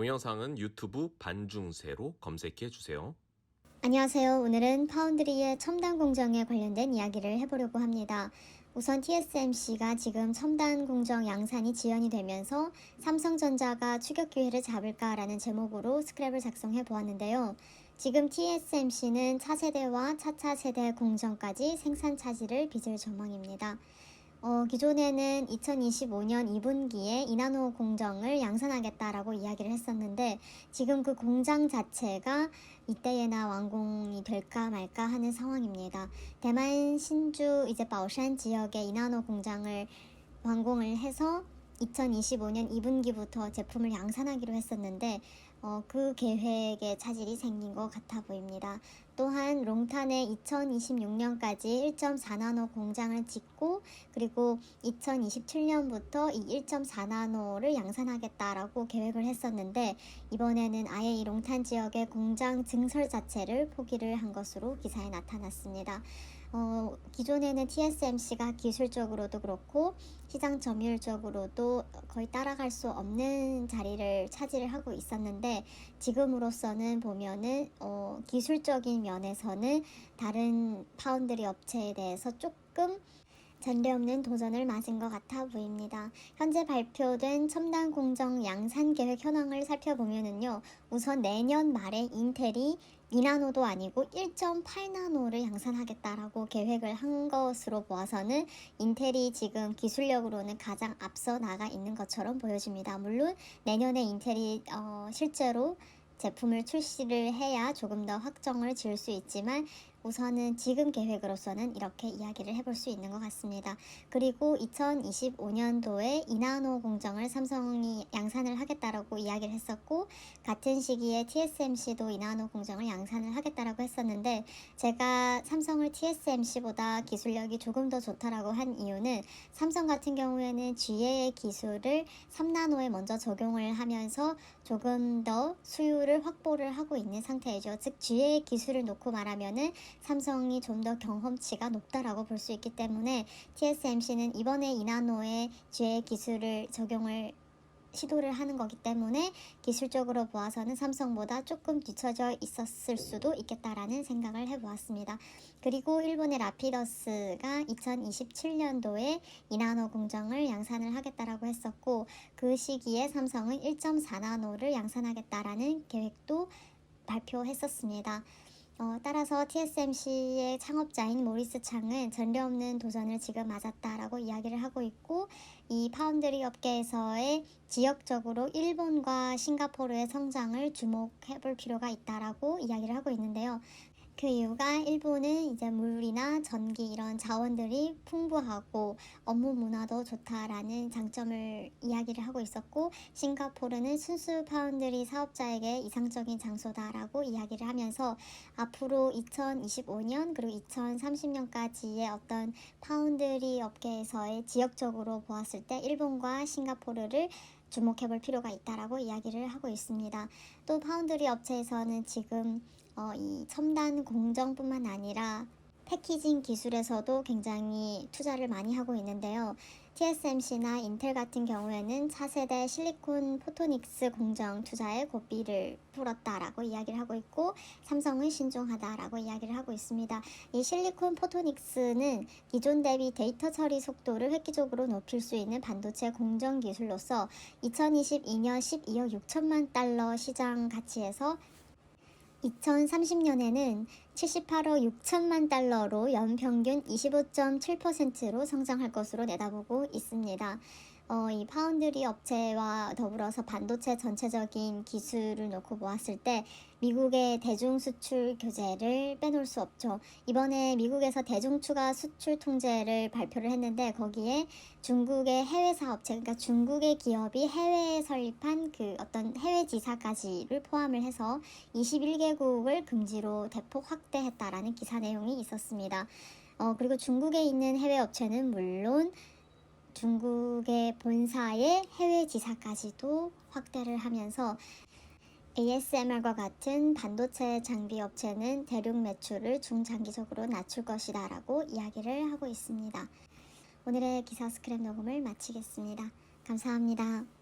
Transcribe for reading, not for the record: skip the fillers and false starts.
동영상은 유튜브 반중세로 검색해 주세요. 안녕하세요. 오늘은 파운드리의 첨단 공정에 관련된 이야기를 해보려고 합니다. 우선 TSMC가 지금 첨단 공정 양산이 지연이 되면서 삼성전자가 추격 기회를 잡을까라는 제목으로 스크랩을 작성해 보았는데요. 지금 TSMC는 차세대와 차차세대 공정까지 생산 차질을 빚을 전망입니다. 기존에는 2025년 2분기에 2나노 공정을 양산하겠다라고 이야기를 했었는데 지금 그 공장 자체가 이때에나 완공이 될까 말까 하는 상황입니다. 대만 신주 이제 바오산 지역의 2나노 공장을 완공을 해서 2025년 2분기부터 제품을 양산하기로 했었는데 그 계획에 차질이 생긴 것 같아 보입니다. 또한 롱탄에 2026년까지 1.4나노 공장을 짓고 그리고 2027년부터 이 1.4나노를 양산하겠다라고 계획을 했었는데 이번에는 아예 이 롱탄 지역의 공장 증설 자체를 포기를 한 것으로 기사에 나타났습니다. 기존에는 TSMC가 기술적으로도 그렇고 시장 점유율적으로도 거의 따라갈 수 없는 자리를 차지를 하고 있었는데 지금으로서는 보면은 기술적인 면에서는 다른 파운드리 업체에 대해서 조금 전례없는 도전을 맞은 것 같아 보입니다. 현재 발표된 첨단 공정 양산 계획 현황을 살펴보면은요, 우선 내년 말에 인텔이 2나노도 아니고 1.8나노를 양산하겠다라고 계획을 한 것으로 보아서는 인텔이 지금 기술력으로는 가장 앞서 나가 있는 것처럼 보여집니다. 물론 내년에 인텔이 실제로 제품을 출시를 해야 조금 더 확정을 지을 수 있지만 우선은 지금 계획으로서는 이렇게 이야기를 해볼 수 있는 것 같습니다. 그리고 2025년도에 2나노 공정을 삼성이 양산을 하겠다라고 이야기를 했었고 같은 시기에 TSMC도 2나노 공정을 양산을 하겠다라고 했었는데 제가 삼성을 TSMC보다 기술력이 조금 더 좋다라고 한 이유는 삼성 같은 경우에는 GA의 기술을 3나노에 먼저 적용을 하면서 조금 더 수요를 확보를 하고 있는 상태이죠. 즉 GA의 기술을 놓고 말하면은 삼성이 좀 더 경험치가 높다라고 볼 수 있기 때문에 TSMC는 이번에 2나노의 GA 기술을 적용을 시도를 하는 거기 때문에 기술적으로 보아서는 삼성보다 조금 뒤처져 있었을 수도 있겠다라는 생각을 해보았습니다. 그리고 일본의 라피더스가 2027년도에 2나노 공정을 양산을 하겠다라고 했었고 그 시기에 삼성은 1.4나노를 양산하겠다라는 계획도 발표했었습니다. 따라서 TSMC의 창업자인 모리스 창은 전례없는 도전을 지금 맞았다라고 이야기를 하고 있고 이 파운드리 업계에서의 지역적으로 일본과 싱가포르의 성장을 주목해 볼 필요가 있다라고 이야기를 하고 있는데요. 그 이유가 일본은 이제 물이나 전기 이런 자원들이 풍부하고 업무 문화도 좋다라는 장점을 이야기를 하고 있었고 싱가포르는 순수 파운드리 사업자에게 이상적인 장소다라고 이야기를 하면서 앞으로 2025년 그리고 2030년까지의 어떤 파운드리 업계에서의 지역적으로 보았을 때 일본과 싱가포르를 주목해 볼 필요가 있다라고 이야기를 하고 있습니다. 또 파운드리 업체에서는 지금 이 첨단 공정뿐만 아니라 패키징 기술에서도 굉장히 투자를 많이 하고 있는데요. TSMC나 인텔 같은 경우에는 차세대 실리콘 포토닉스 공정 투자에 고삐를 풀었다라고 이야기를 하고 있고 삼성은 신중하다라고 이야기를 하고 있습니다. 이 실리콘 포토닉스는 기존 대비 데이터 처리 속도를 획기적으로 높일 수 있는 반도체 공정 기술로서 2022년 12억 6천만 달러 시장 가치에서 2030년에는 78억 6천만 달러로 연평균 25.7%로 성장할 것으로 내다보고 있습니다. 이 파운드리 업체와 더불어서 반도체 전체적인 기술을 놓고 보았을 때 미국의 대중 수출 규제를 빼놓을 수 없죠. 이번에 미국에서 대중 추가 수출 통제를 발표를 했는데 거기에 중국의 해외 사업체, 그러니까 중국의 기업이 해외에 설립한 그 어떤 해외 지사까지를 포함을 해서 21개국을 금지로 대폭 확대했다라는 기사 내용이 있었습니다. 그리고 중국에 있는 해외 업체는 물론 중국의 본사의 해외 지사까지도 확대를 하면서 ASML과 같은 반도체 장비 업체는 대륙 매출을 중장기적으로 낮출 것이다 라고 이야기를 하고 있습니다. 오늘의 기사 스크랩 녹음을 마치겠습니다. 감사합니다.